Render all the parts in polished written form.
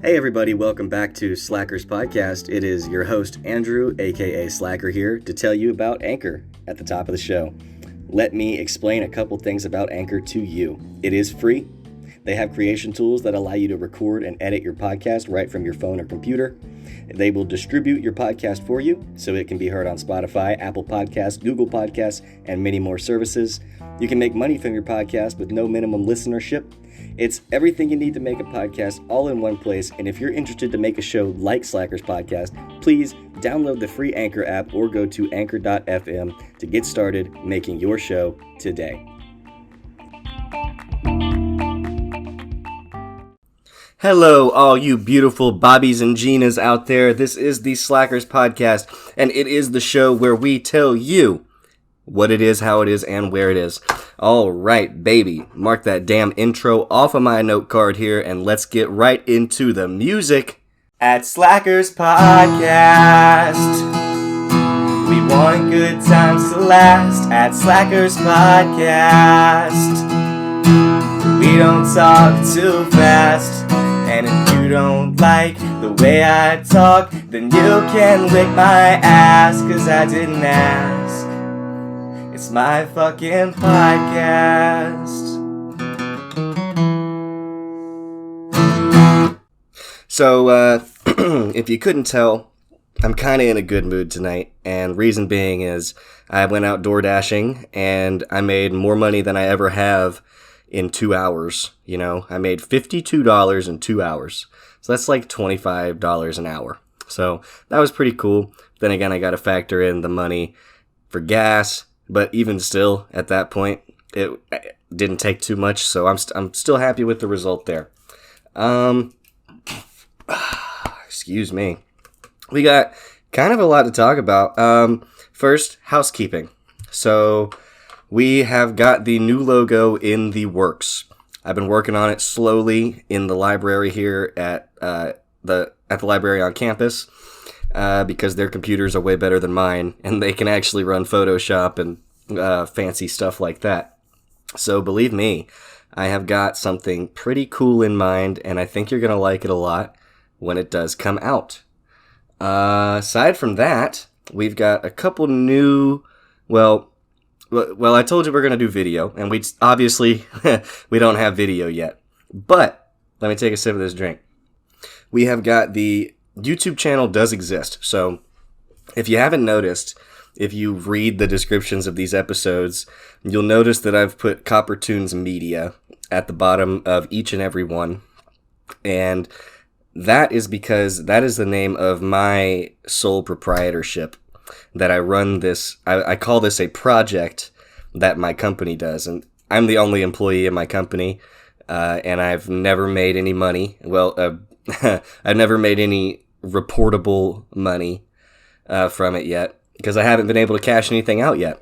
Hey everybody, welcome back to Slacker's Podcast. It is your host, Andrew, aka Slacker, here to tell you about Anchor at the top of the show. Let me explain a couple things about Anchor to you. It is free. They have creation tools that allow you to record and edit your podcast right from your phone or computer. They will distribute your podcast for you so it can be heard on Spotify, Apple Podcasts, Google Podcasts, and many more services. You can make money from your podcast with no minimum listenership. It's everything you need to make a podcast all in one place, and if you're interested to make a show like Slacker's Podcast, please download the free Anchor app or go to anchor.fm to get started making your show today. Hello, all you beautiful Bobbies and Ginas out there. This is the Slacker's Podcast, and it is the show where we tell you what it is, how it is, and where it is. All right, baby. Mark that damn intro off of my note card here, and let's get right into the music. At Slacker's Podcast, we want good times to last. At Slacker's Podcast, we don't talk too fast. And if you don't like the way I talk, then you can lick my ass, 'cause I didn't ask. It's my fucking podcast. So, if you couldn't tell, I'm kind of in a good mood tonight. And reason being is I went out door dashing and I made more money than I ever have in 2 hours. You know, I made $52 in 2 hours. So that's like $25 an hour. So that was pretty cool. Then again, I got to factor in the money for gas. But even still, at that point, it didn't take too much, so I'm still happy with the result there. Excuse me. We got kind of a lot to talk about. First, housekeeping. So we have got the new logo in the works. I've been working on it slowly in the library here at the library on campus. Because their computers are way better than mine, and they can actually run Photoshop and fancy stuff like that. So believe me, I have got something pretty cool in mind, and I think you're going to like it a lot when it does come out. Aside from that, we've got a couple new, well, I told you we're going to do video, and we obviously, we don't have video yet. But, let me take a sip of this drink. We have got the YouTube channel does exist, so if you haven't noticed, if you read the descriptions of these episodes, you'll notice that I've put Coppertoons Media at the bottom of each and every one, and that is because that is the name of my sole proprietorship that I run this. I call this a project that my company does, and I'm the only employee in my company, and I've never made any money. Well, I've never made any reportable money from it yet, because I haven't been able to cash anything out yet,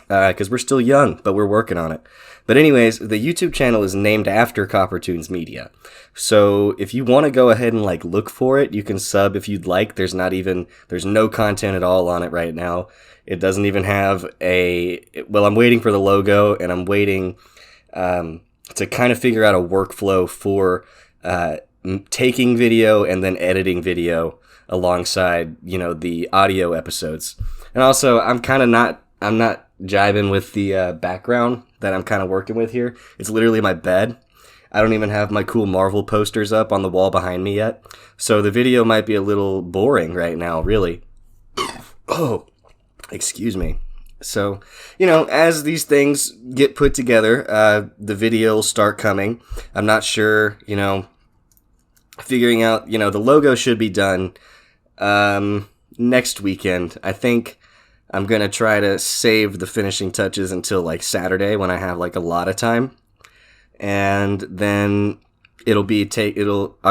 because we're still young, but we're working on it. But anyways, the YouTube channel is named after Coppertoons Media, so if you want to go ahead and like look for it, you can sub if you'd like. There's no content at all on it right now. It doesn't even have I'm waiting for the logo, and I'm waiting to kind of figure out a workflow for taking video and then editing video alongside, the audio episodes. And also, I'm not jiving with the background that I'm kind of working with here. It's literally my bed. I don't even have my cool Marvel posters up on the wall behind me yet. So the video might be a little boring right now, really. Oh, excuse me. So, as these things get put together, the video will start coming. I'm not sure, figuring out, the logo should be done next weekend. I think I'm going to try to save the finishing touches until like Saturday when I have like a lot of time. And then I'll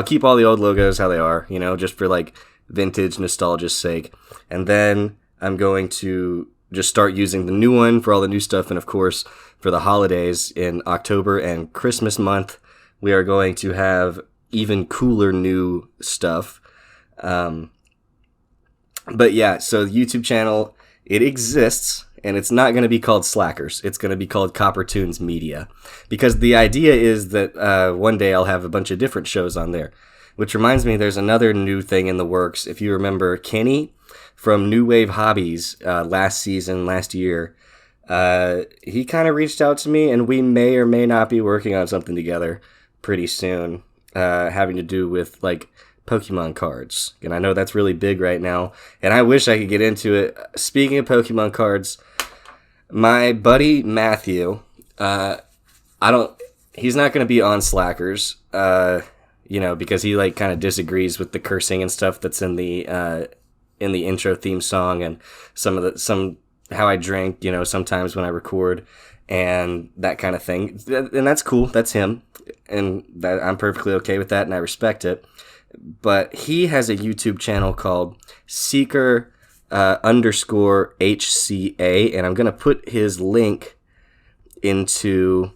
keep all the old logos how they are, just for like vintage nostalgia's sake. And then I'm going to just start using the new one for all the new stuff. And of course, for the holidays in October and Christmas month, we are going to have even cooler new stuff. But yeah, so the YouTube channel, it exists, and it's not going to be called Slackers. It's going to be called Coppertoons Media, because the idea is that one day I'll have a bunch of different shows on there. which reminds me, there's another new thing in the works. If you remember Kenny from New Wave Hobbies last year, he kind of reached out to me, and we may or may not be working on something together pretty soon, having to do with like Pokemon cards. And I know that's really big right now, and I wish I could get into it. Speaking of Pokemon cards, my buddy Matthew, he's not going to be on Slackers, because he like kind of disagrees with the cursing and stuff that's in the intro theme song, and some how I drink, sometimes when I record and that kind of thing. And that's cool. That's him. And that I'm perfectly okay with that, and I respect it. But he has a YouTube channel called Seeker _HCA, and I'm going to put his link into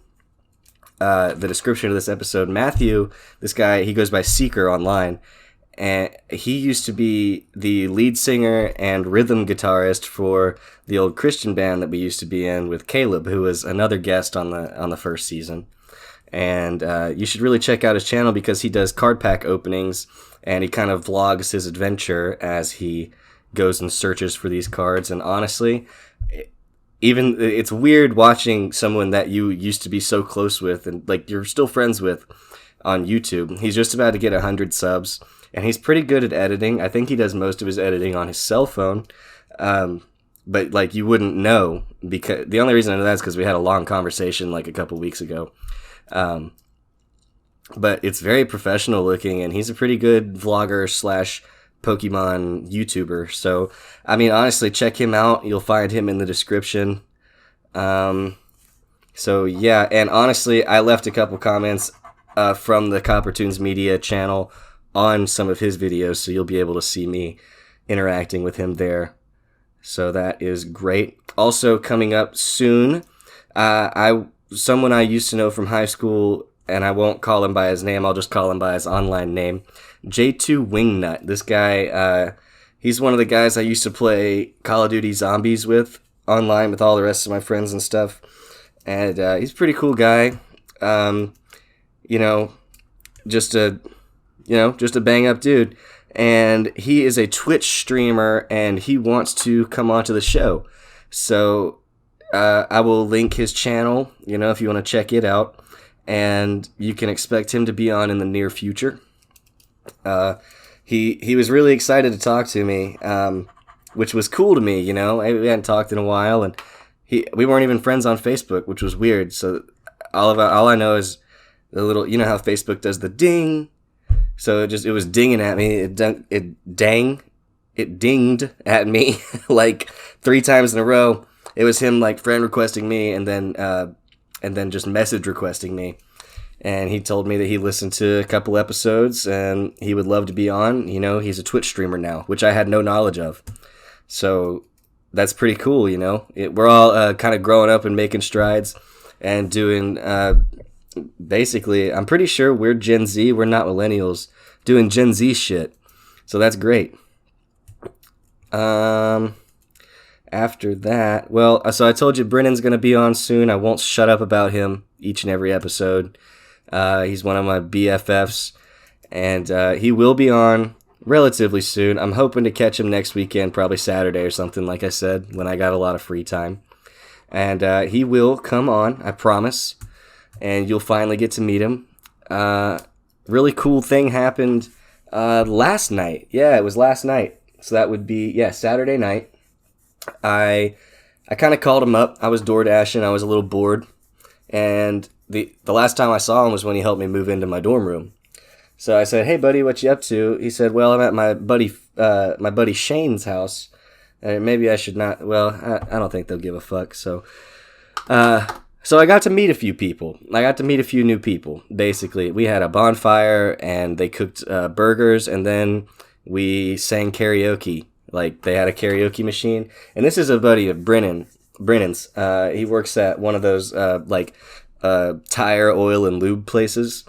the description of this episode. Matthew, this guy, he goes by Seeker online, and he used to be the lead singer and rhythm guitarist for the old Christian band that we used to be in with Caleb, who was another guest on the first season. And you should really check out his channel because he does card pack openings, and he kind of vlogs his adventure as he goes and searches for these cards. And honestly, it's weird watching someone that you used to be so close with and like you're still friends with on YouTube. He's just about to get 100 subs, and he's pretty good at editing. I think he does most of his editing on his cell phone. But like you wouldn't know, because the only reason I know that is because we had a long conversation like a couple weeks ago. But it's very professional looking, and he's a pretty good vlogger / Pokemon YouTuber. So, I mean, honestly, check him out. You'll find him in the description. So yeah, and honestly, I left a couple comments from the Coppertoons Media channel on some of his videos, so you'll be able to see me interacting with him there. So that is great. Also coming up soon, someone I used to know from high school, and I won't call him by his name, I'll just call him by his online name, J2 Wingnut. This guy, he's one of the guys I used to play Call of Duty Zombies with online with all the rest of my friends and stuff. And he's a pretty cool guy. Just a bang up dude. And he is a Twitch streamer, and he wants to come onto the show. So I will link his channel, if you want to check it out. And you can expect him to be on in the near future. He was really excited to talk to me, which was cool to me, We hadn't talked in a while, and we weren't even friends on Facebook, which was weird. So all I know is the little, how Facebook does the ding. So it was dinging at me. It dinged at me like 3 times in a row. It was him like friend requesting me, and then just message requesting me. And he told me that he listened to a couple episodes and he would love to be on. He's a Twitch streamer now, which I had no knowledge of. So that's pretty cool, We're all kind of growing up and making strides and doing, basically, I'm pretty sure we're Gen Z. We're not millennials, doing Gen Z shit. So that's great. After that, so I told you Brennan's going to be on soon. I won't shut up about him each and every episode. He's one of my BFFs, and he will be on relatively soon. I'm hoping to catch him next weekend, probably Saturday or something, like I said, when I got a lot of free time. And he will come on, I promise, and you'll finally get to meet him. Really cool thing happened last night. Yeah, it was last night. So that would be, Saturday night. I kind of called him up. I was door dashing. I was a little bored. And the last time I saw him was when he helped me move into my dorm room. So I said, "Hey, buddy, what you up to?" He said, "Well, I'm at my buddy Shane's house. Maybe I should not. Well, I don't think they'll give a fuck." So I got to meet a few people. I got to meet a few new people. Basically, we had a bonfire, and they cooked burgers, and then we sang karaoke. Like, they had a karaoke machine. And this is a buddy of Brennan's. He works at one of those, tire, oil, and lube places.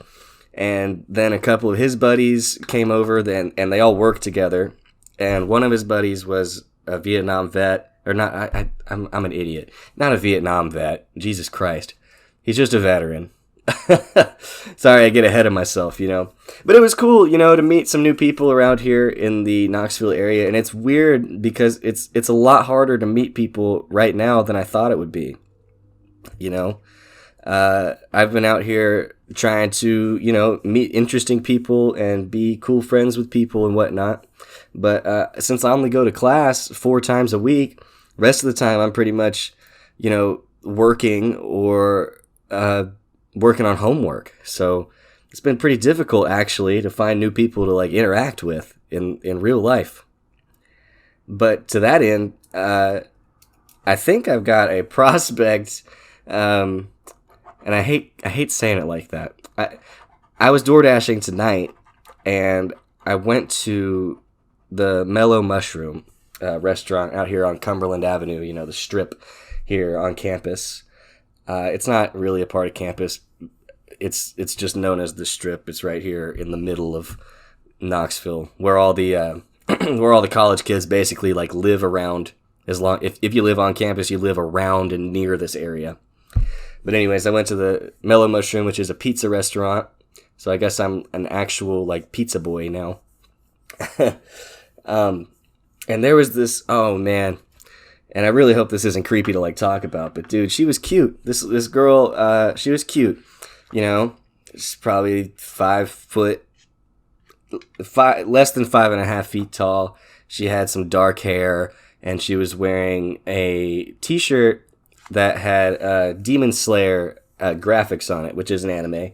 And then a couple of his buddies came over, and they all worked together. And one of his buddies was a Vietnam vet. Or not, I'm an idiot. Not a Vietnam vet. Jesus Christ. He's just a veteran. Sorry, I get ahead of myself, But it was cool, to meet some new people around here in the Knoxville area. And it's weird because it's a lot harder to meet people right now than I thought it would be. I've been out here trying to, meet interesting people and be cool friends with people and whatnot. But since I only go to class 4 times a week, rest of the time I'm pretty much, working or working on homework. So it's been pretty difficult actually to find new people to like interact with in real life. But to that end, I think I've got a prospect, and I hate saying it like that. I was door dashing tonight, and I went to the Mellow Mushroom restaurant out here on Cumberland Avenue. The strip here on campus. It's not really a part of campus. It's just known as the Strip. It's right here in the middle of Knoxville, where all the where all the college kids basically like live around. If you live on campus, you live around and near this area. But anyways, I went to the Mellow Mushroom, which is a pizza restaurant. So I guess I'm an actual like pizza boy now. And there was this, oh man. And I really hope this isn't creepy to like talk about, but dude, she was cute. This girl, she was cute. She's probably 5 foot, less than 5.5 feet tall. She had some dark hair, and she was wearing a t-shirt that had Demon Slayer graphics on it, which is an anime.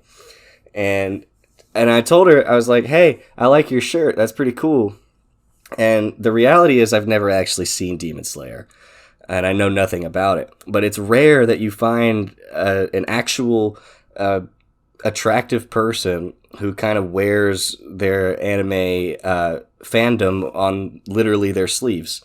And I told her, I was like, hey, I like your shirt. That's pretty cool. And the reality is I've never actually seen Demon Slayer, and I know nothing about it. But it's rare that you find an actual attractive person who kind of wears their anime fandom on literally their sleeves.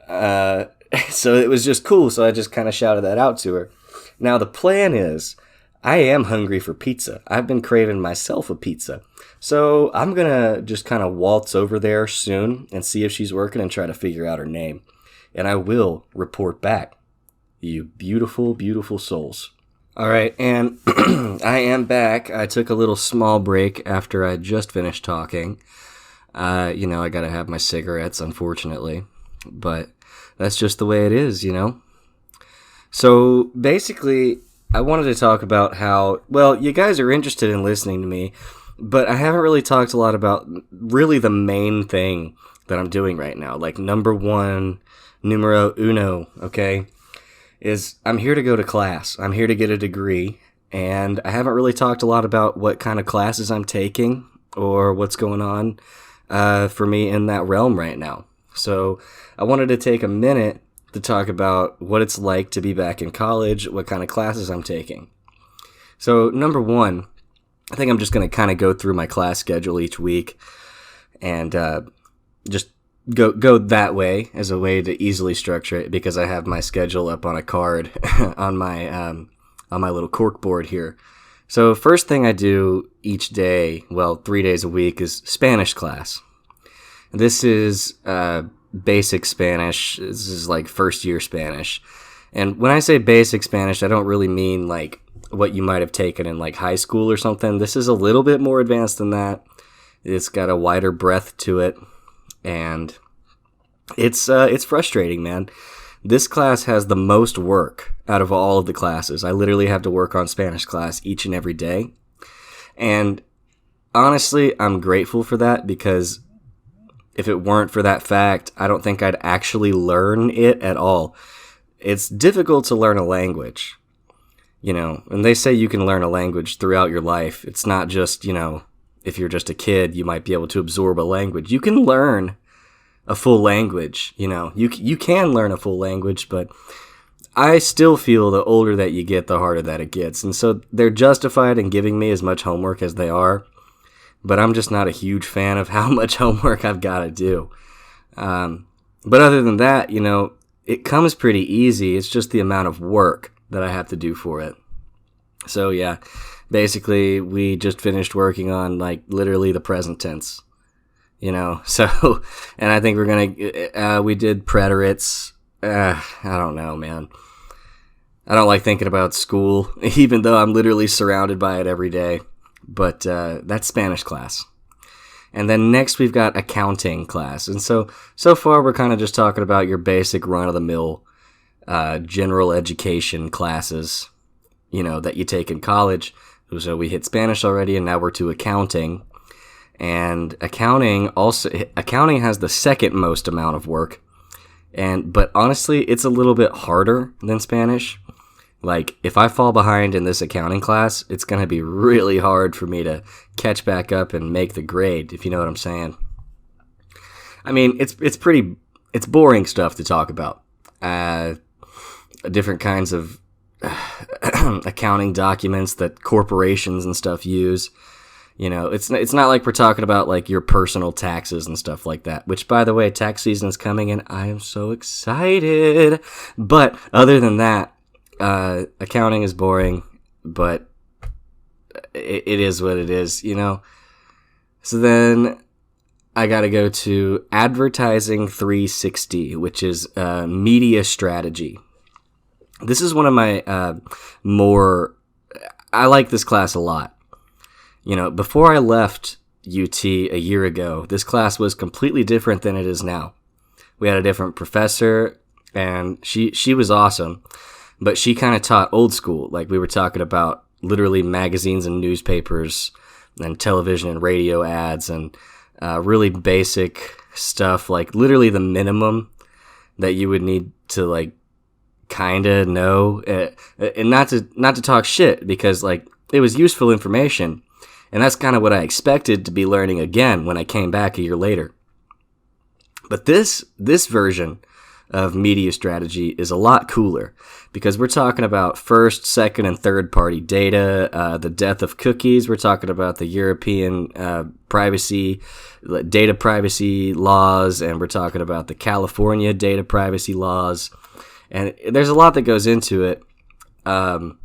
So it was just cool, so I just kind of shouted that out to her. Now the plan is, I am hungry for pizza. I've been craving myself a pizza. So I'm going to just kind of waltz over there soon and see if she's working and try to figure out her name. And I will report back. You beautiful, beautiful souls. All right, and I am back. I took a little small break after I just finished talking. I got to have my cigarettes, unfortunately. But that's just the way it is, So basically, I wanted to talk about how, well, you guys are interested in listening to me, but I haven't really talked a lot about really the main thing that I'm doing right now. Like numero uno, okay, is I'm here to go to class. I'm here to get a degree, and I haven't really talked a lot about what kind of classes I'm taking or what's going on for me in that realm right now. So I wanted to take a minute to talk about what it's like to be back in college, what kind of classes I'm taking. So number one, I think I'm just going to kind of go through my class schedule each week and just go that way as a way to easily structure it, because I have my schedule up on a card on my little cork board here. So first thing I do each day, well, 3 days a week, is Spanish class. This is basic Spanish. This is like first year Spanish. And when I say basic Spanish, I don't really mean like what you might have taken in like high school or something. This is a little bit more advanced than that. It's got a wider breadth to it, and it's frustrating, man. This class has the most work out of all of the classes. I literally have to work on Spanish class each and every day. And honestly, I'm grateful for that, because if it weren't for that fact, I don't think I'd actually learn it at all. It's difficult to learn a language, and they say you can learn a language throughout your life. It's not just, if you're just a kid, you might be able to absorb a language. You can learn a full language, you can learn a full language, but I still feel the older that you get, the harder that it gets. And so they're justified in giving me as much homework as they are, but I'm just not a huge fan of how much homework I've got to do. But other than that, it comes pretty easy. It's just the amount of work that I have to do for it. So yeah, basically we just finished working on like literally the present tense, so, and I think we're going to, we did preterites. I don't know, man. I don't like thinking about school, even though I'm literally surrounded by it every day. But that's Spanish class. And then next we've got accounting class. And so far we're kind of just talking about your basic run-of-the-mill general education classes, that you take in college. So we hit Spanish already, and now we're to accounting. And accounting has the second most amount of work. But honestly, it's a little bit harder than Spanish. Like, if I fall behind in this accounting class, it's going to be really hard for me to catch back up and make the grade, if you know what I'm saying. I mean, it's boring stuff to talk about. Different kinds of accounting documents that corporations and stuff use. It's not like we're talking about like your personal taxes and stuff like that, which, by the way, tax season is coming and I am so excited. But other than that, accounting is boring, but it is what it is, So then I got to go to Advertising 360, which is media strategy. This is one of my I like this class a lot. Before I left UT a year ago, this class was completely different than it is now. We had a different professor, and she was awesome, but she kind of taught old school. Like, we were talking about literally magazines and newspapers and television and radio ads and really basic stuff, like literally the minimum that you would need to like kind of know, and not to talk shit, because like it was useful information, and that's kind of what I expected to be learning again when I came back a year later. But this version of media strategy is a lot cooler, because we're talking about first, second, and third party data, the death of cookies. We're talking about the European data privacy laws, and we're talking about the California data privacy laws. And there's a lot that goes into it. And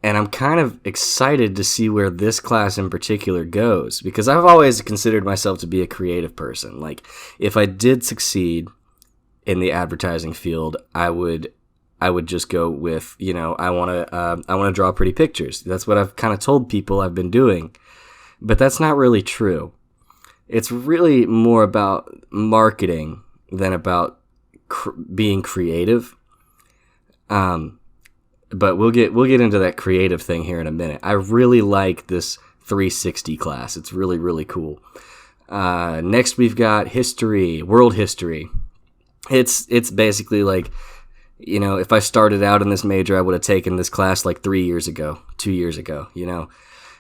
I'm kind of excited to see where this class in particular goes, because I've always considered myself to be a creative person. Like, if I did succeed in the advertising field, I would just go with, I want to draw pretty pictures. That's what I've kind of told people I've been doing. But that's not really true. It's really more about marketing than about being creative. But we'll get into that creative thing here in a minute. I really like this 360 class. It's really, really cool. Next we've got history, world history. It's basically like, if I started out in this major, I would have taken this class like 2 years ago.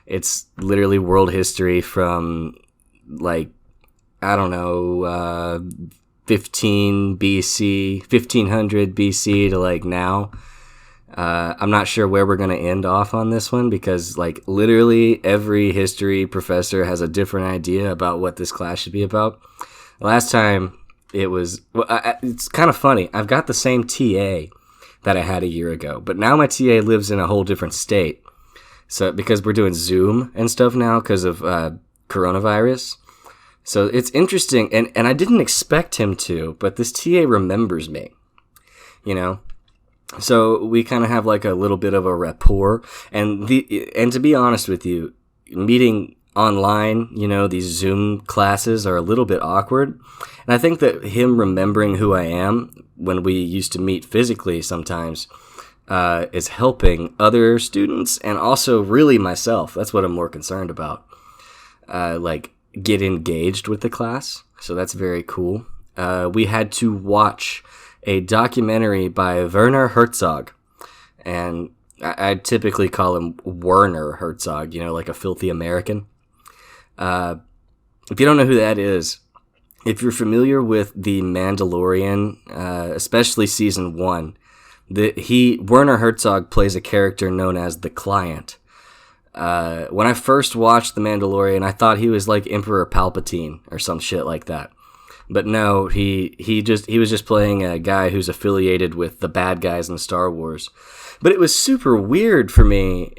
It's literally world history from like, I don't know, 1500 BC to like now. I'm not sure where we're going to end off on this one, because like literally every history professor has a different idea about what this class should be about. Last time it's kind of funny. I've got the same TA that I had a year ago, but now my TA lives in a whole different state. So because we're doing Zoom and stuff now because of coronavirus. So it's interesting, and I didn't expect him to, but this TA remembers me, So we kind of have like a little bit of a rapport, and to be honest with you, meeting online, these Zoom classes are a little bit awkward, and I think that him remembering who I am when we used to meet physically sometimes is helping other students, and also really myself. That's what I'm more concerned about. Like, get engaged with the class, so that's very cool. We had to watch a documentary by Werner Herzog, and I typically call him Werner Herzog, like a filthy American. If you don't know who that is, if you're familiar with The Mandalorian, especially season 1, Werner Herzog plays a character known as the Client. When I first watched The Mandalorian, I thought he was like Emperor Palpatine or some shit like that. But no, he was just playing a guy who's affiliated with the bad guys in Star Wars. But it was super weird for me,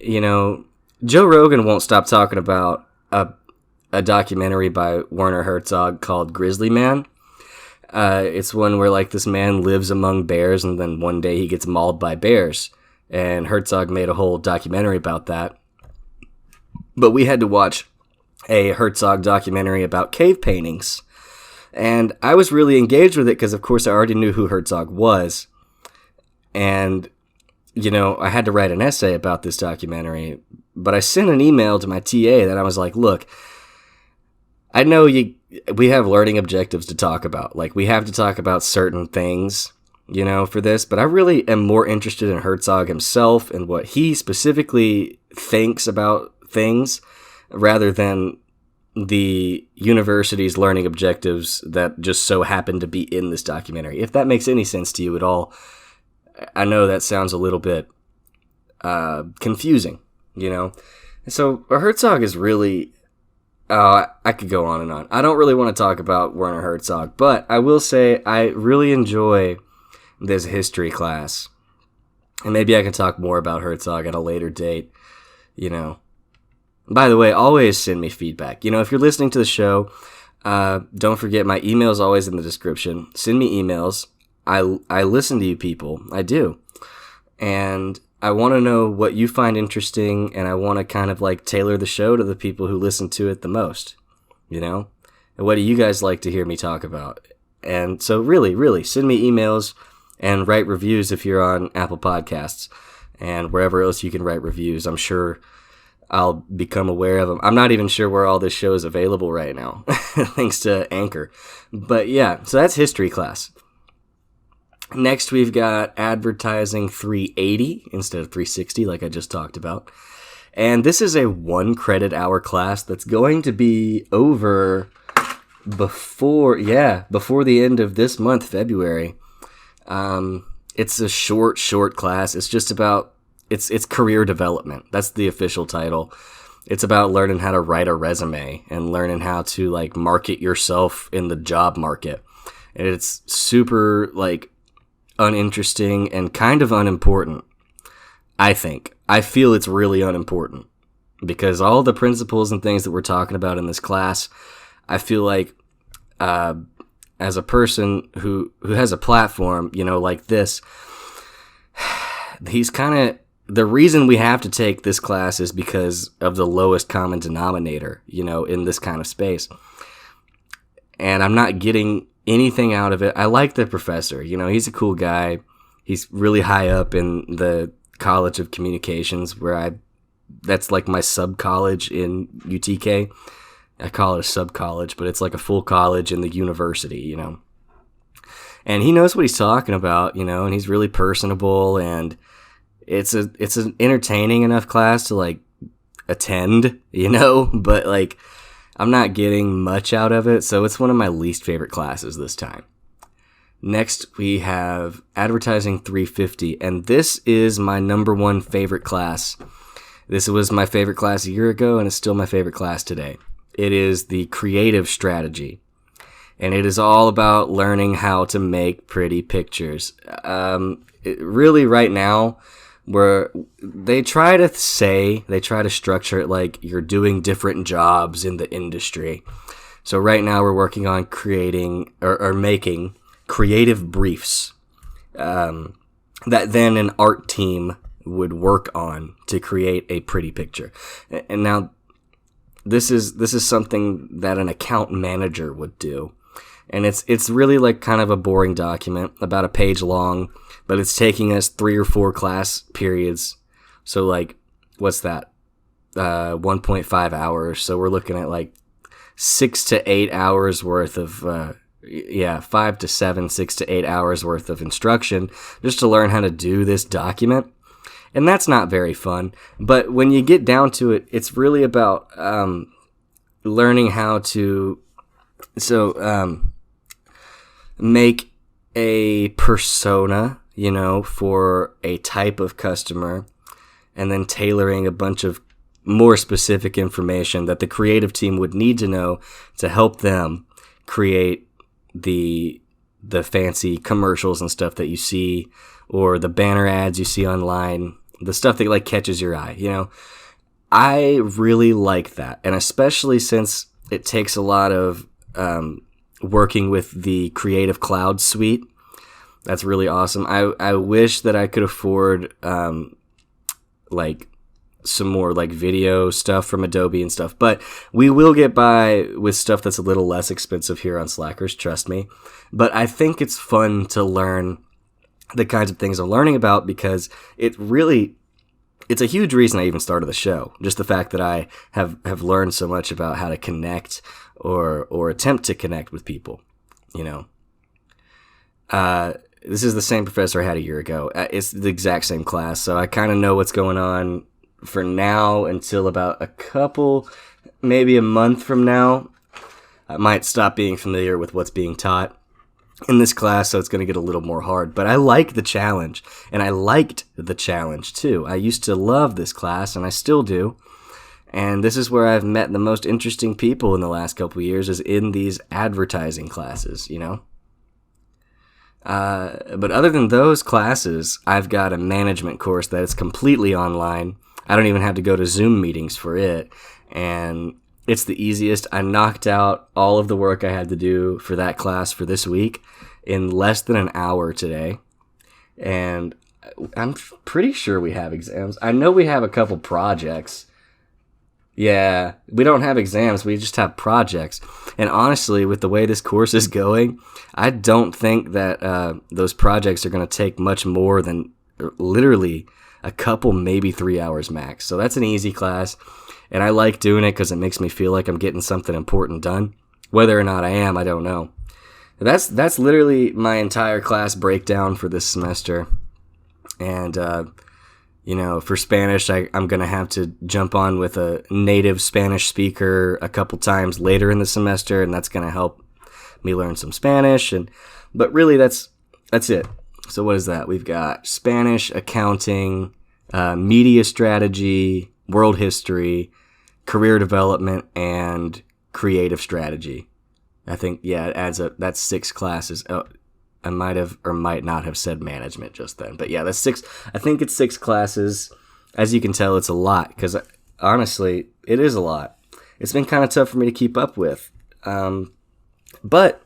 Joe Rogan won't stop talking about a documentary by Werner Herzog called Grizzly Man. It's one where like this man lives among bears, and then one day he gets mauled by bears. And Herzog made a whole documentary about that. But we had to watch a Herzog documentary about cave paintings. And I was really engaged with it because, of course, I already knew who Herzog was. And, you know, I had to write an essay about this documentary. But I sent an email to my TA that I was like, look, I know we have learning objectives to talk about. Like, we have to talk about certain things, you know, for this. But I really am more interested in Herzog himself and what he specifically thinks about things rather than the university's learning objectives that just so happen to be in this documentary. If that makes any sense to you at all, I know that sounds a little bit confusing, you know? So Herzog is really... I could go on and on. I don't really want to talk about Werner Herzog, but I will say I really enjoy this history class. And maybe I can talk more about Herzog at a later date, you know. By the way, always send me feedback. You know, if you're listening to the show, don't forget my email is always in the description. Send me emails. I listen to you people. I do. And I want to know what you find interesting, and I want to kind of like tailor the show to the people who listen to it the most, you know? And what do you guys like to hear me talk about? And so really, send me emails and write reviews if you're on Apple Podcasts and wherever else you can write reviews. I'm sure I'll become aware of them. I'm not even sure where all this show is available right now, thanks to Anchor. But yeah, so that's history class. Next, we've got advertising 380 instead of 360, like I just talked about. And this is a 1 credit hour class that's going to be over before the end of this month, February. It's a short class. It's just about It's career development. That's the official title. It's about learning how to write a resume and learning how to like market yourself in the job market. And it's super like uninteresting and kind of unimportant. I feel it's really unimportant because all the principles and things that we're talking about in this class, I feel like as a person who has a platform, you know, like this, he's kind of... The reason we have to take this class is because of the lowest common denominator, you know, in this kind of space. And I'm not getting anything out of it. I like the professor. You know, he's a cool guy. He's really high up in the College of Communications that's like my sub-college in UTK. I call it a sub-college, but it's like a full college in the university, you know. And he knows what he's talking about, you know, and he's really personable, and it's an entertaining enough class to like attend, you know, but like I'm not getting much out of it, so it's one of my least favorite classes this time. Next, we have advertising 350, and this is my number 1 favorite class. This was my favorite class a year ago, and it's still my favorite class today. It is the creative strategy, and it is all about learning how to make pretty pictures. Really, right now, where they try to structure it like you're doing different jobs in the industry. So right now we're working on creating or making creative briefs that then an art team would work on to create a pretty picture. And now this is something that an account manager would do. And it's really like kind of a boring document, about a page long, but it's taking us 3 or 4 class periods. So like, what's that? 1.5 hours. So we're looking at like 6 to 8 hours worth of, 5 to 7, 6 to 8 hours worth of instruction just to learn how to do this document. And that's not very fun. But when you get down to it, it's really about learning how to make a persona, you know, for a type of customer, and then tailoring a bunch of more specific information that the creative team would need to know to help them create the fancy commercials and stuff that you see, or the banner ads you see online, the stuff that like catches your eye, you know. I really like that, and especially since it takes a lot of working with the Creative Cloud suite. That's really awesome. I wish that I could afford like some more like video stuff from Adobe and stuff, but we will get by with stuff that's a little less expensive here on Slackers, trust me. But I think it's fun to learn the kinds of things I'm learning about, because it's a huge reason I even started the show. Just the fact that I have learned so much about how to connect or attempt to connect with people, you know. This is the same professor I had a year ago. It's the exact same class, so I kind of know what's going on for now until about maybe a month from now. I might stop being familiar with what's being taught in this class, so it's going to get a little more hard. But I like the challenge, and I liked the challenge too. I used to love this class, and I still do. And this is where I've met the most interesting people in the last couple of years, is in these advertising classes, you know? But other than those classes, I've got a management course that is completely online. I don't even have to go to Zoom meetings for it, and it's the easiest. I knocked out all of the work I had to do for that class for this week in less than an hour today, and I'm pretty sure we have exams. I know we have a couple projects. Yeah, we don't have exams, we just have projects. And honestly, with the way this course is going, I don't think that those projects are going to take much more than literally a couple, maybe 3 hours max. So that's an easy class, and I like doing it because it makes me feel like I'm getting something important done. Whether or not I am, I don't know. That's literally my entire class breakdown for this semester. And you know, for Spanish, I'm going to have to jump on with a native Spanish speaker a couple times later in the semester, and that's going to help me learn some Spanish. But really, that's it. So what is that? We've got Spanish, accounting, media strategy, world history, career development, and creative strategy. I think, yeah, it adds up. That's 6 classes. Oh, I might have or might not have said management just then. But yeah, that's 6. I think it's 6 classes. As you can tell, it's a lot, because honestly, it is a lot. It's been kind of tough for me to keep up with. But,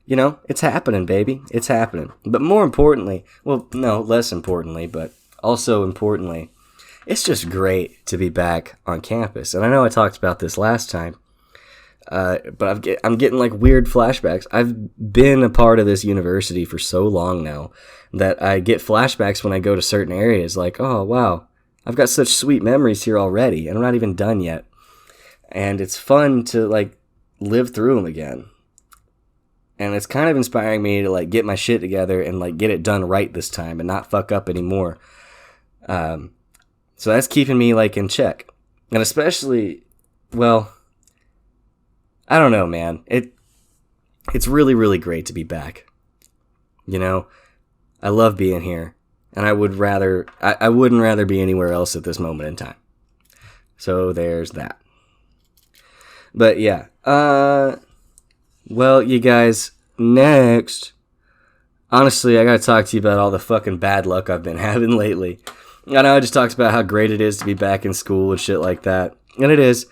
you know, it's happening, baby. It's happening. But more importantly, well, no, less importantly, but also importantly, it's just great to be back on campus. And I know I talked about this last time. But I'm getting like weird flashbacks. I've been a part of this university for so long now that I get flashbacks when I go to certain areas, like, oh wow, I've got such sweet memories here already, and I'm not even done yet. And it's fun to like live through them again. And it's kind of inspiring me to like get my shit together and like get it done right this time and not fuck up anymore. So that's keeping me like in check. And especially, well, I don't know, man. It's really, really great to be back. You know, I love being here, and I wouldn't rather be anywhere else at this moment in time. So there's that. But yeah, well, you guys, next, honestly, I gotta talk to you about all the fucking bad luck I've been having lately. I know I just talked about how great it is to be back in school and shit like that, and it is.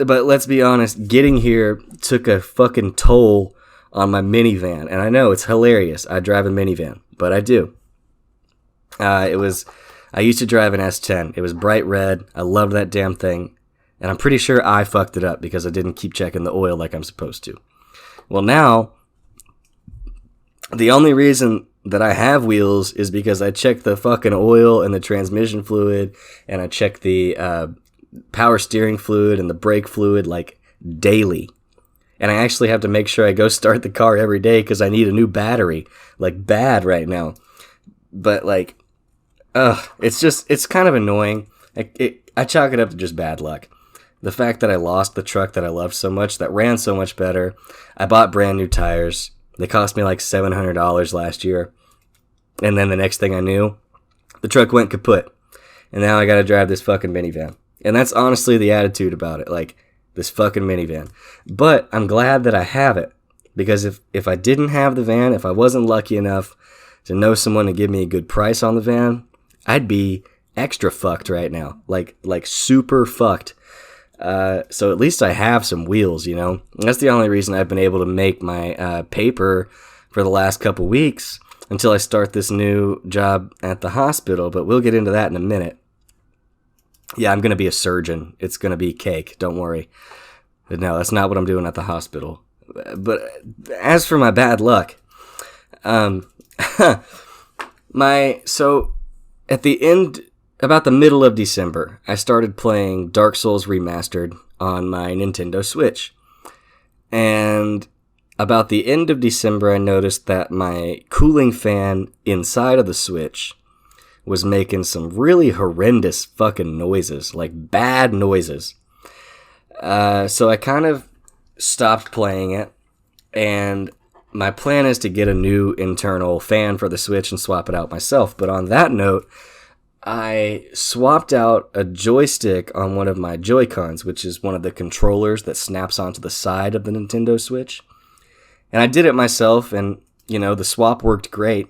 But let's be honest, getting here took a fucking toll on my minivan. And I know, it's hilarious. I drive a minivan, but I do. I used to drive an S10. It was bright red. I loved that damn thing. And I'm pretty sure I fucked it up because I didn't keep checking the oil like I'm supposed to. Well, now, the only reason that I have wheels is because I check the fucking oil and the transmission fluid, and I check the power steering fluid and the brake fluid like daily. And I actually have to make sure I go start the car every day because I need a new battery, like bad right now. But like, it's kind of annoying. I chalk it up to just bad luck. The fact that I lost the truck that I loved so much, that ran so much better. I bought brand new tires. They cost me like $700 last year. And then the next thing I knew, the truck went kaput. And now I gotta drive this fucking minivan. And that's honestly the attitude about it, like this fucking minivan. But I'm glad that I have it, because if I didn't have the van, if I wasn't lucky enough to know someone to give me a good price on the van, I'd be extra fucked right now, like super fucked. So at least I have some wheels, you know? That's the only reason I've been able to make my paper for the last couple weeks until I start this new job at the hospital, but we'll get into that in a minute. Yeah, I'm going to be a surgeon. It's going to be cake, don't worry. But no, that's not what I'm doing at the hospital. But as for my bad luck, so at the end, about the middle of December, I started playing Dark Souls Remastered on my Nintendo Switch. And about the end of December, I noticed that my cooling fan inside of the Switch was making some really horrendous fucking noises, like bad noises. So I kind of stopped playing it, and my plan is to get a new internal fan for the Switch and swap it out myself. But on that note, I swapped out a joystick on one of my Joy-Cons, which is one of the controllers that snaps onto the side of the Nintendo Switch. And I did it myself, and, you know, the swap worked great.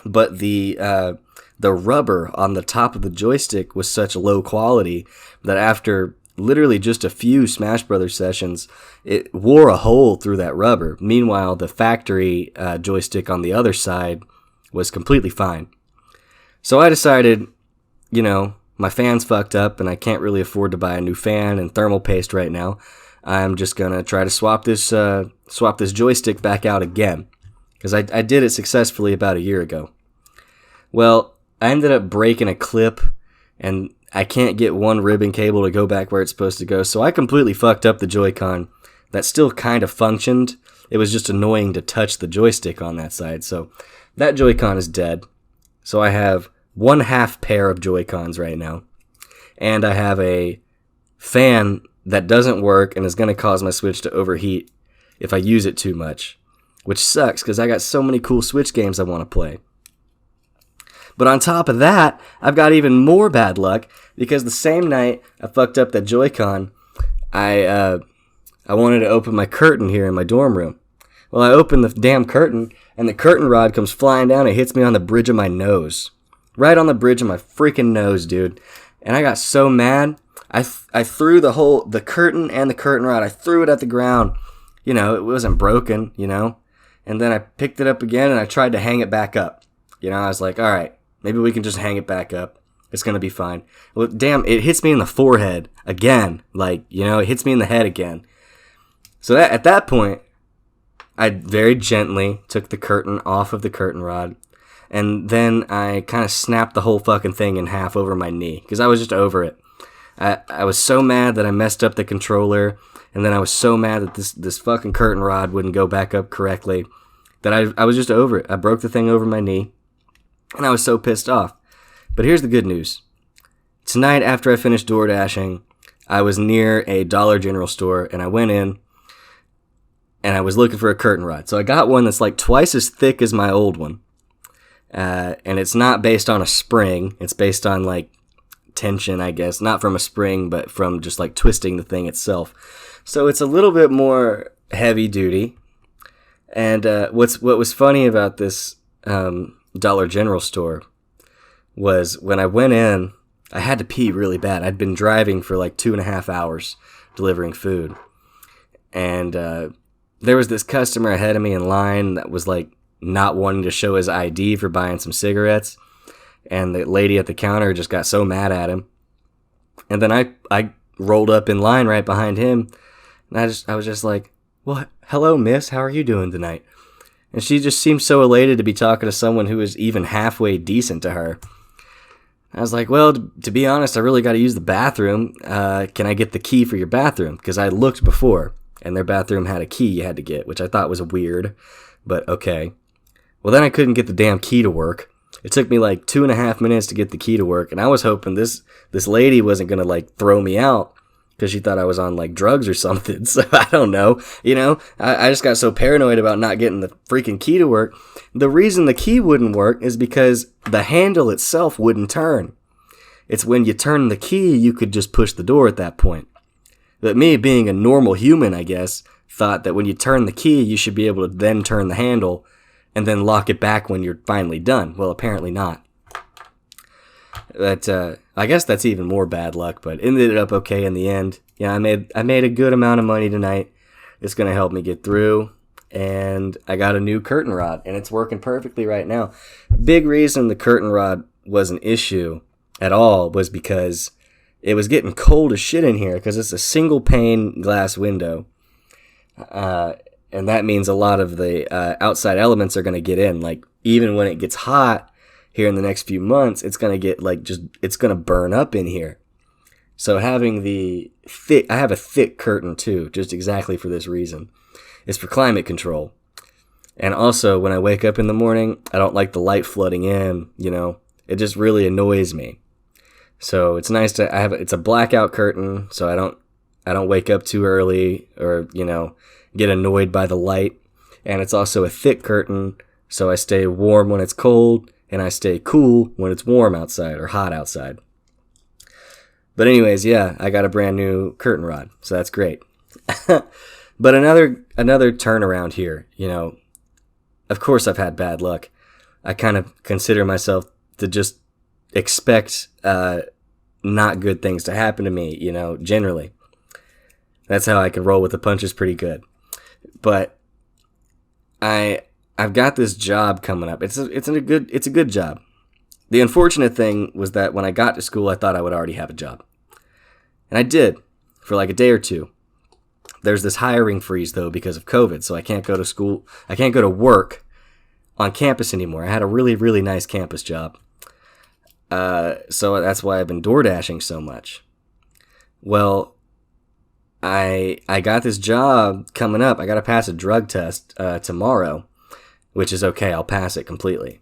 But the rubber on the top of the joystick was such low quality that after literally just a few Smash Brothers sessions, it wore a hole through that rubber. Meanwhile, the factory joystick on the other side was completely fine. So I decided, you know, my fan's fucked up and I can't really afford to buy a new fan and thermal paste right now. I'm just going to try to swap this joystick back out again, because I did it successfully about a year ago. Well, I ended up breaking a clip, and I can't get one ribbon cable to go back where it's supposed to go, so I completely fucked up the Joy-Con that still kind of functioned. It was just annoying to touch the joystick on that side, so that Joy-Con is dead. So I have 1/2 pair of Joy-Cons right now, and I have a fan that doesn't work and is going to cause my Switch to overheat if I use it too much, which sucks because I got so many cool Switch games I want to play. But on top of that, I've got even more bad luck, because the same night I fucked up that Joy-Con, I wanted to open my curtain here in my dorm room. Well, I opened the damn curtain, and the curtain rod comes flying down and hits me on the bridge of my nose. Right on the bridge of my freaking nose, dude. And I got so mad, I threw the curtain and the curtain rod, I threw it at the ground. You know, it wasn't broken, you know. And then I picked it up again, and I tried to hang it back up. You know, I was like, all right, maybe we can just hang it back up. It's going to be fine. Well, damn, it hits me in the forehead again. Like, you know, it hits me in the head again. So at that point, I very gently took the curtain off of the curtain rod. And then I kind of snapped the whole fucking thing in half over my knee, because I was just over it. I was so mad that I messed up the controller. And then I was so mad that this fucking curtain rod wouldn't go back up correctly that I was just over it. I broke the thing over my knee. And I was so pissed off. But here's the good news. Tonight, after I finished door dashing, I was near a Dollar General store, and I went in, and I was looking for a curtain rod. So I got one that's like twice as thick as my old one. And it's not based on a spring. It's based on, like, tension, I guess. Not from a spring, but from just, like, twisting the thing itself. So it's a little bit more heavy duty. And what was funny about this Dollar General store was when I went in, I had to pee really bad. I'd been driving for like 2.5 hours delivering food. And there was this customer ahead of me in line that was like not wanting to show his ID for buying some cigarettes. And the lady at the counter just got so mad at him. And then I rolled up in line right behind him. And I was just like, well, hello, miss. How are you doing tonight? And she just seemed so elated to be talking to someone who was even halfway decent to her. I was like, well, to be honest, I really got to use the bathroom. Can I get the key for your bathroom? Because I looked before, and their bathroom had a key you had to get, which I thought was weird, but okay. Well, then I couldn't get the damn key to work. It took me like 2.5 minutes to get the key to work, and I was hoping this lady wasn't going to like throw me out because she thought I was on like drugs or something. So I don't know. You know, I just got so paranoid about not getting the freaking key to work. The reason the key wouldn't work is because the handle itself wouldn't turn. It's when you turn the key, you could just push the door at that point. But me, being a normal human, I guess, thought that when you turn the key, you should be able to then turn the handle and then lock it back when you're finally done. Well, apparently not. But I guess that's even more bad luck, but it ended up okay in the end. Yeah, I made a good amount of money tonight. It's going to help me get through. And I got a new curtain rod, and it's working perfectly right now. Big reason the curtain rod was an issue at all was because it was getting cold as shit in here because it's a single pane glass window. And that means a lot of the outside elements are going to get in. Like, even when it gets hot here in the next few months, it's going to get it's going to burn up in here. So having I have a thick curtain too, just exactly for this reason. It's for climate control. And also, when I wake up in the morning, I don't like the light flooding in, It just really annoys me. So it's nice to it's a blackout curtain, so I don't wake up too early or, get annoyed by the light. And it's also a thick curtain, so I stay warm when it's cold and I stay cool when it's warm outside or hot outside. But anyways, yeah, I got a brand new curtain rod, so that's great. But another turnaround here, of course I've had bad luck. I kind of consider myself to just expect not good things to happen to me, generally. That's how I can roll with the punches pretty good. But I've got this job coming up. It's a good job. The unfortunate thing was that when I got to school, I thought I would already have a job. And I did for like a day or two. There's this hiring freeze, though, because of COVID, so I can't go to school. I can't go to work on campus anymore. I had a really, really nice campus job. So that's why I've been door dashing so much. Well, I got this job coming up. I got to pass a drug test tomorrow, which is okay. I'll pass it completely.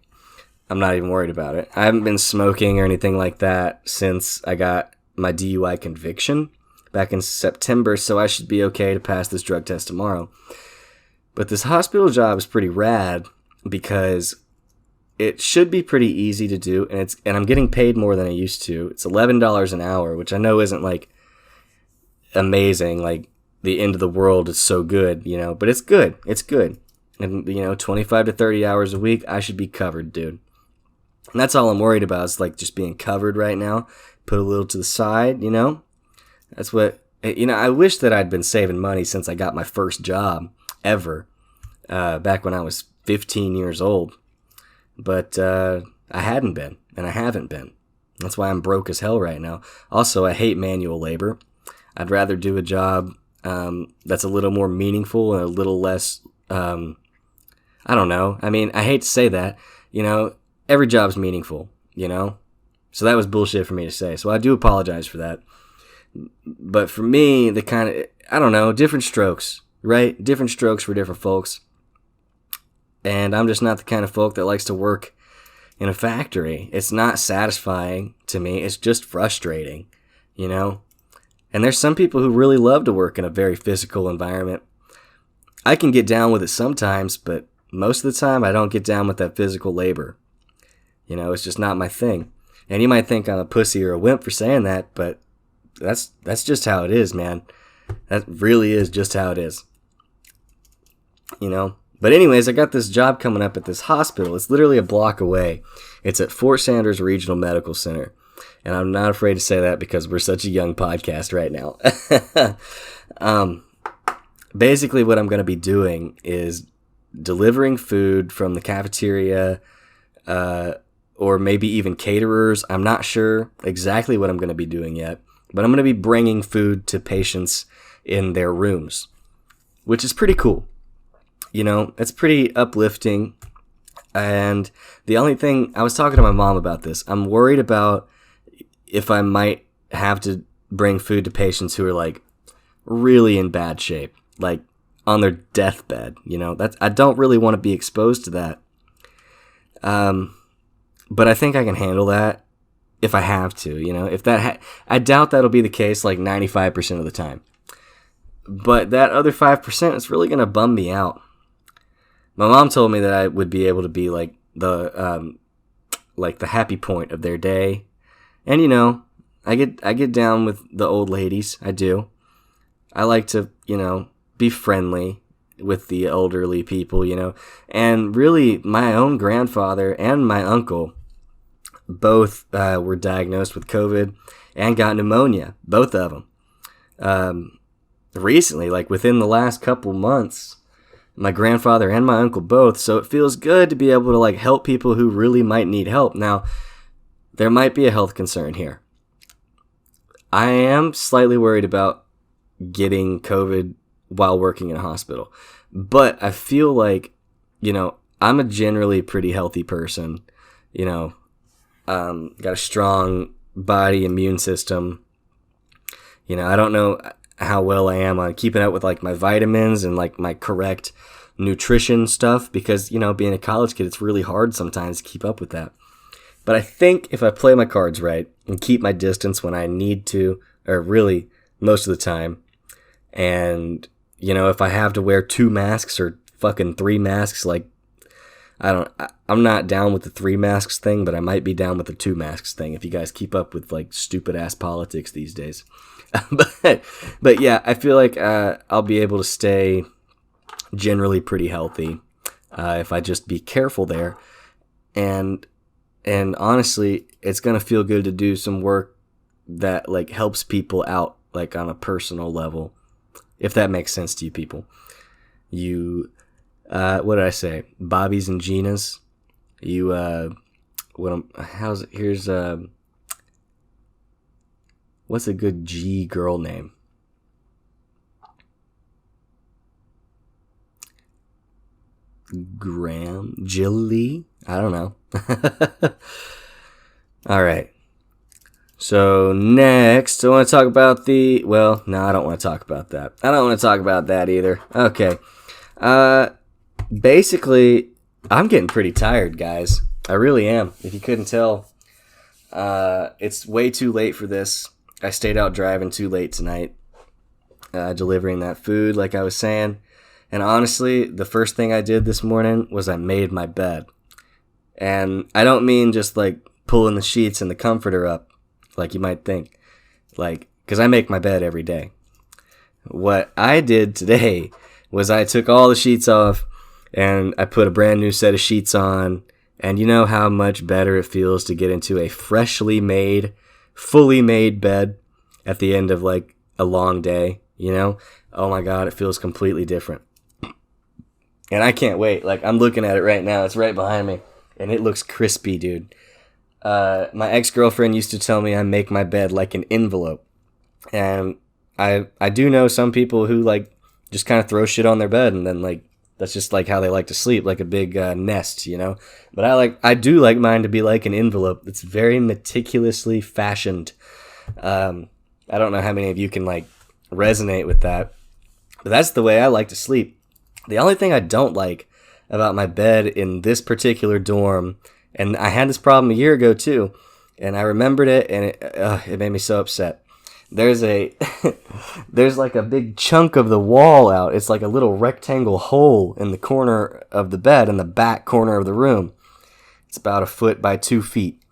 I'm not even worried about it. I haven't been smoking or anything like that since I got my DUI conviction back in September, so I should be okay to pass this drug test tomorrow. But this hospital job is pretty rad because it should be pretty easy to do, and I'm getting paid more than I used to. It's $11 an hour, which I know isn't like amazing, like the end of the world is so good, but it's good. It's good. And 25 to 30 hours a week, I should be covered, dude. And that's all I'm worried about is like just being covered right now. Put a little to the side, That's what, I wish that I'd been saving money since I got my first job ever, back when I was 15 years old. But I hadn't been, and I haven't been. That's why I'm broke as hell right now. Also, I hate manual labor. I'd rather do a job that's a little more meaningful and a little less, I don't know. I mean, I hate to say that, every job's meaningful, So that was bullshit for me to say. So I do apologize for that. But for me, I don't know, different strokes, right? Different strokes for different folks. And I'm just not the kind of folk that likes to work in a factory. It's not satisfying to me. It's just frustrating, And there's some people who really love to work in a very physical environment. I can get down with it sometimes, but most of the time I don't get down with that physical labor. It's just not my thing. And you might think I'm a pussy or a wimp for saying that, but that's just how it is, man. That really is just how it is. But anyways, I got this job coming up at this hospital. It's literally a block away. It's at Fort Sanders Regional Medical Center. And I'm not afraid to say that because we're such a young podcast right now. Basically, what I'm going to be doing is delivering food from the cafeteria, or maybe even caterers. I'm not sure exactly what I'm going to be doing yet, but I'm going to be bringing food to patients in their rooms, which is pretty cool. It's pretty uplifting. And the only thing, I was talking to my mom about this. I'm worried about if I might have to bring food to patients who are like really in bad shape, like on their deathbed. I don't really want to be exposed to that. But I think I can handle that if I have to, if I doubt that'll be the case like 95% of the time. But that other 5% is really going to bum me out. My mom told me that I would be able to be like the happy point of their day. And I get down with the old ladies. I do. I like to, be friendly with the elderly people, And really my own grandfather and my uncle both were diagnosed with COVID and got pneumonia, both of them. Recently, like within the last couple months, my grandfather and my uncle both, so it feels good to be able to like help people who really might need help. Now, there might be a health concern here. I am slightly worried about getting COVID while working in a hospital, but I feel like, I'm a generally pretty healthy person, got a strong body immune system. I don't know how well I am on keeping up with like my vitamins and like my correct nutrition stuff because, being a college kid, it's really hard sometimes to keep up with that. But I think if I play my cards right and keep my distance when I need to, or really most of the time, and, if I have to wear 2 masks or fucking 3 masks, like, I'm not down with the 3 masks thing, but I might be down with the 2 masks thing if you guys keep up with like stupid ass politics these days. but yeah, I feel like I'll be able to stay generally pretty healthy if I just be careful there. And honestly, it's gonna feel good to do some work that like helps people out like on a personal level, if that makes sense to you people. What did I say? Bobbies and Ginas. What's a good G girl name? Jilly? I don't know. All right. So next, I want to talk about no, I don't want to talk about that. I don't want to talk about that either. Okay. Basically, I'm getting pretty tired, guys. I really am. If you couldn't tell, it's way too late for this. I stayed out driving too late tonight, delivering that food, like I was saying. And honestly, the first thing I did this morning was I made my bed. And I don't mean just like pulling the sheets and the comforter up, like you might think. Like, because I make my bed every day. What I did today was I took all the sheets off and I put a brand new set of sheets on. And you know how much better it feels to get into a freshly made, fully made bed at the end of like a long day, Oh my God, it feels completely different. And I can't wait. Like, I'm looking at it right now. It's right behind me. And it looks crispy, dude. My ex-girlfriend used to tell me I make my bed like an envelope. And I do know some people who like just kind of throw shit on their bed and then like that's just like how they like to sleep, like a big nest, But I do like mine to be like an envelope. It's very meticulously fashioned. I don't know how many of you can like resonate with that, but that's the way I like to sleep. The only thing I don't like about my bed in this particular dorm, and I had this problem a year ago too, and I remembered it, and it made me so upset. There's like a big chunk of the wall out. It's like a little rectangle hole in the corner of the bed in the back corner of the room. It's about 1 foot by 2 feet.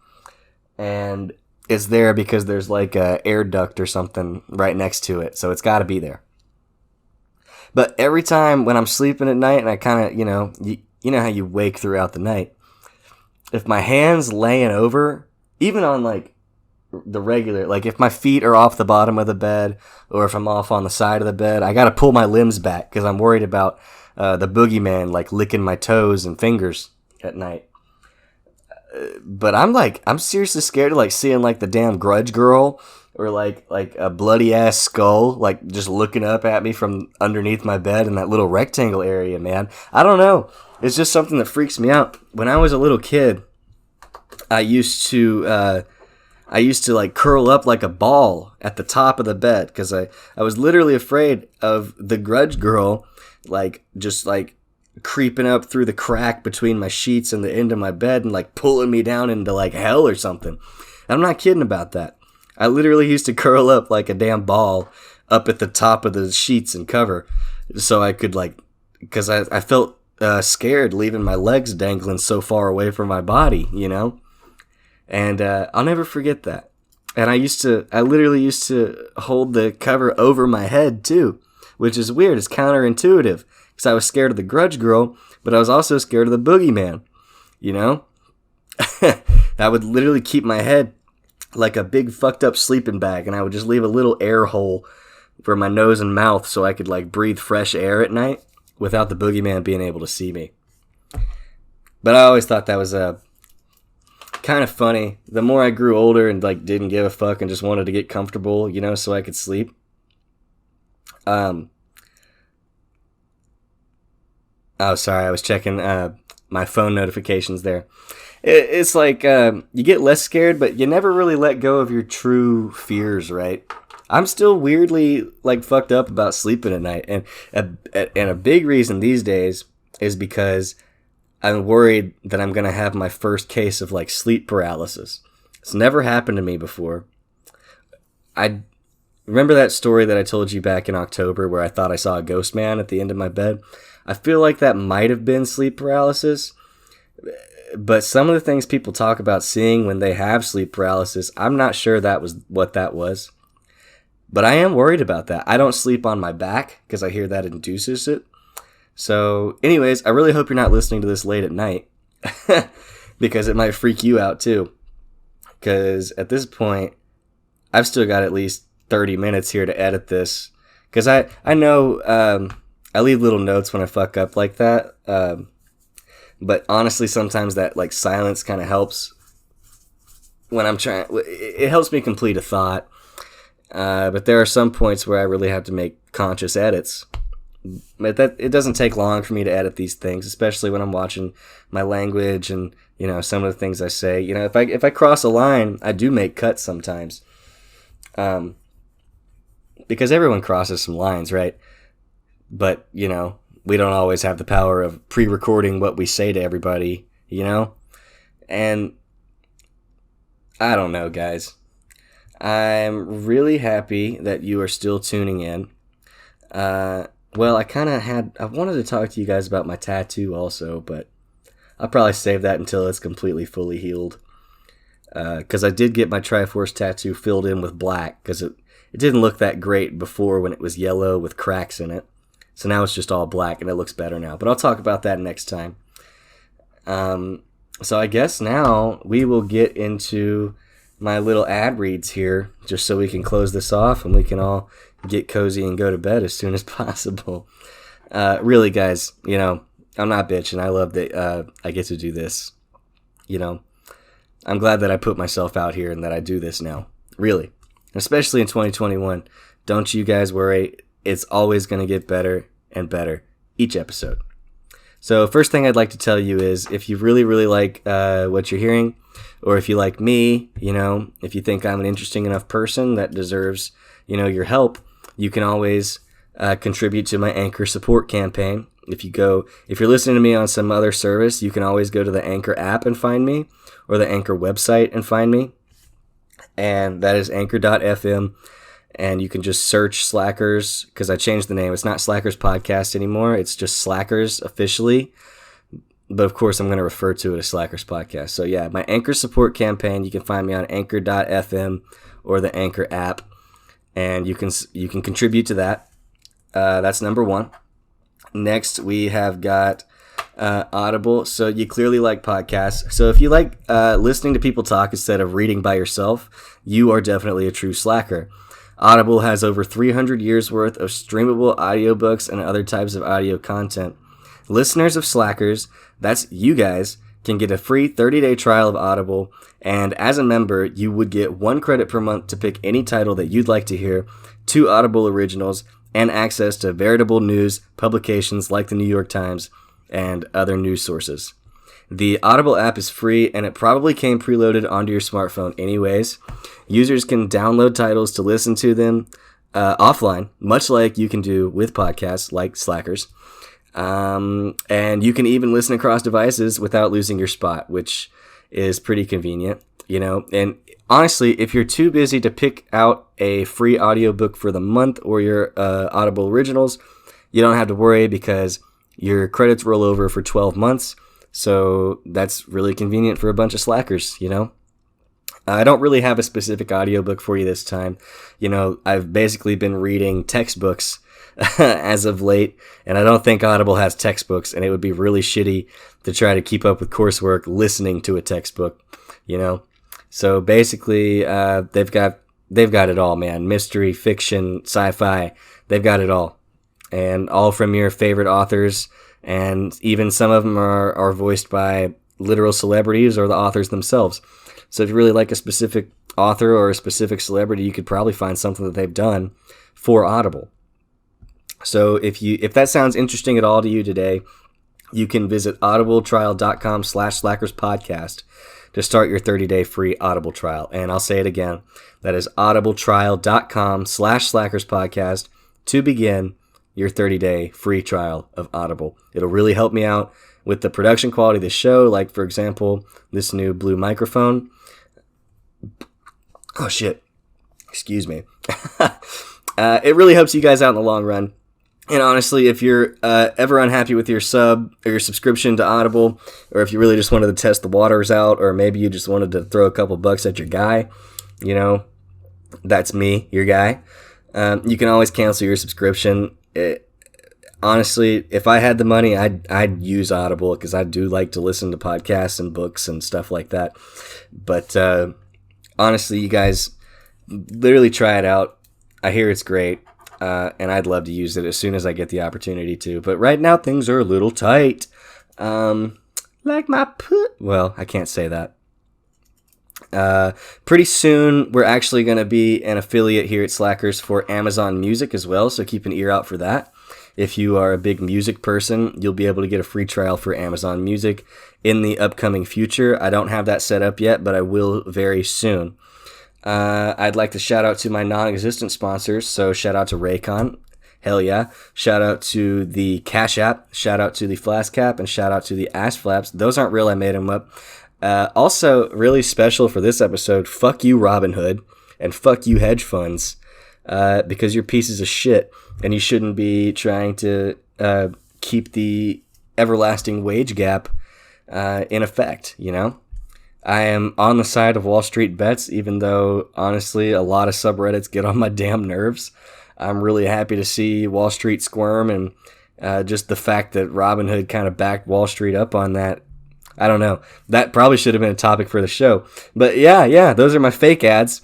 And it's there because there's like a air duct or something right next to it. So it's got to be there. But every time when I'm sleeping at night and I kind of, you know how you wake throughout the night. If my hand's laying over, even on like the regular, like if my feet are off the bottom of the bed or if I'm off on the side of the bed, I got to pull my limbs back because I'm worried about the boogeyman like licking my toes and fingers at night. But I'm seriously scared of like seeing like the damn Grudge Girl or like a bloody ass skull like just looking up at me from underneath my bed in that little rectangle area, man. I don't know. It's just something that freaks me out. When I was a little kid, I used to like curl up like a ball at the top of the bed because I was literally afraid of the Grudge Girl like just like creeping up through the crack between my sheets and the end of my bed and like pulling me down into like hell or something. I'm not kidding about that. I literally used to curl up like a damn ball up at the top of the sheets and cover so I could like, because I felt scared leaving my legs dangling so far away from my body, And I'll never forget that. And I literally used to hold the cover over my head too, which is weird. It's counterintuitive because I was scared of the Grudge Girl, but I was also scared of the boogeyman, that would literally keep my head like a big fucked up sleeping bag, and I would just leave a little air hole for my nose and mouth so I could like breathe fresh air at night without the boogeyman being able to see me. But I always thought that was kind of funny. The more I grew older and like didn't give a fuck and just wanted to get comfortable, you know, so I could sleep. Oh, sorry, I was checking my phone notifications there. It's like you get less scared, but you never really let go of your true fears, right? I'm still weirdly like fucked up about sleeping at night, and a big reason these days is because I'm worried that I'm gonna have my first case of like sleep paralysis. It's never happened to me before. I remember that story that I told you back in October where I thought I saw a ghost man at the end of my bed. I feel like that might have been sleep paralysis, but some of the things people talk about seeing when they have sleep paralysis, I'm not sure that was what that was. But I am worried about that. I don't sleep on my back because I hear that induces it. So anyways, I really hope you're not listening to this late at night because it might freak you out too. Because at this point, I've still got at least 30 minutes here to edit this. Because I know I leave little notes when I fuck up like that. But honestly, sometimes that like silence kind of helps when I'm trying. It helps me complete a thought. But there are some points where I really have to make conscious edits. But it doesn't take long for me to edit these things, especially when I'm watching my language and, you know, some of the things I say. You know, if I cross a line, I do make cuts sometimes. Because everyone crosses some lines, right? But, you know, we don't always have the power of pre-recording what we say to everybody, you know? And I don't know, guys. I'm really happy that you are still tuning in. Well, I wanted to talk to you guys about my tattoo also, but I'll probably save that until it's completely fully healed. Because I did get my Triforce tattoo filled in with black, because it didn't look that great before when it was yellow with cracks in it. So now it's just all black, and it looks better now. But I'll talk about that next time. So I guess now we will get into my little ad reads here, just so we can close this off and we can all get cozy and go to bed as soon as possible. Really, guys, you know, I'm not bitching. I love that I get to do this. You know, I'm glad that I put myself out here and that I do this now. Really. Especially in 2021. Don't you guys worry. It's always going to get better and better each episode. So first thing I'd like to tell you is if you really, really like what you're hearing, or if you like me, you know, if you think I'm an interesting enough person that deserves, you know, your help, you can always contribute to my Anchor support campaign. If you're listening to me on some other service, you can always go to the Anchor app and find me, or the Anchor website and find me. And that is anchor.fm. And you can just search Slackers, because I changed the name. It's not Slackers Podcast anymore. It's just Slackers officially. But of course, I'm going to refer to it as Slackers Podcast. So yeah, my Anchor support campaign, you can find me on anchor.fm or the Anchor app. And you can contribute to that. That's number one. Next, we have got Audible. So you clearly like podcasts. So if you like listening to people talk instead of reading by yourself, you are definitely a true slacker. Audible has over 300 years worth of streamable audiobooks and other types of audio content. Listeners of Slackers, that's you guys, can get a free 30-day trial of Audible, and as a member, you would get 1 credit per month to pick any title that you'd like to hear, 2 Audible originals, and access to veritable news publications like the New York Times and other news sources. The Audible app is free, and it probably came preloaded onto your smartphone anyways. Users can download titles to listen to them offline, much like you can do with podcasts like Slackers. And you can even listen across devices without losing your spot, which is pretty convenient, you know. And honestly, if you're too busy to pick out a free audiobook for the month or your Audible originals, you don't have to worry because your credits roll over for 12 months. So that's really convenient for a bunch of slackers, you know. I don't really have a specific audiobook for you this time. You know, I've basically been reading textbooks as of late, and I don't think Audible has textbooks, and it would be really shitty to try to keep up with coursework listening to a textbook. you know. So basically, they've got it all, man. Mystery, fiction, sci-fi, they've got it all, and all from your favorite authors, and even some of them are voiced by literal celebrities or the authors themselves. So if you really like a specific author or a specific celebrity, you could probably find something that they've done for Audible. So if that sounds interesting at all to you today, you can visit audibletrial.com/slackerspodcast to start your 30-day free Audible trial. And I'll say it again. That is audibletrial.com/slackerspodcast to begin your 30-day free trial of Audible. It'll really help me out with the production quality of the show. Like, for example, this new blue microphone. Oh, shit. Excuse me. It really helps you guys out in the long run. And honestly, if you're ever unhappy with your sub or your subscription to Audible, or if you really just wanted to test the waters out, or maybe you just wanted to throw a couple bucks at your guy, you know, that's me, your guy. You can always cancel your subscription. Honestly, if I had the money, I'd use Audible because I do like to listen to podcasts and books and stuff like that. But honestly, you guys literally try it out. I hear it's great. And I'd love to use it as soon as I get the opportunity to. But right now, things are a little tight. Like my well, I can't say that. Pretty soon, we're actually going to be an affiliate here at Slackers for Amazon Music as well. So keep an ear out for that. If you are a big music person, you'll be able to get a free trial for Amazon Music in the upcoming future. I don't have that set up yet, but I will very soon. I'd like to shout out to my non-existent sponsors. So shout out to Raycon. Hell yeah. Shout out to the Cash App. Shout out to the Flask Cap. And shout out to the Ass Flaps. Those aren't real. I made them up. Also, really special for this episode, fuck you, Robinhood. And fuck you, hedge funds. Because you're pieces of shit. And you shouldn't be trying to keep the everlasting wage gap in effect, you know? I am on the side of Wall Street bets, even though, honestly, a lot of subreddits get on my damn nerves. I'm really happy to see Wall Street squirm, and just the fact that Robinhood kind of backed Wall Street up on that. I don't know. That probably should have been a topic for the show. But yeah, those are my fake ads.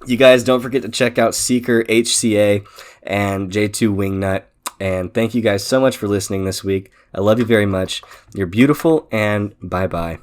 You guys don't forget to check out Seeker, HCA, and J2 Wingnut. And thank you guys so much for listening this week. I love you very much. You're beautiful, and bye-bye.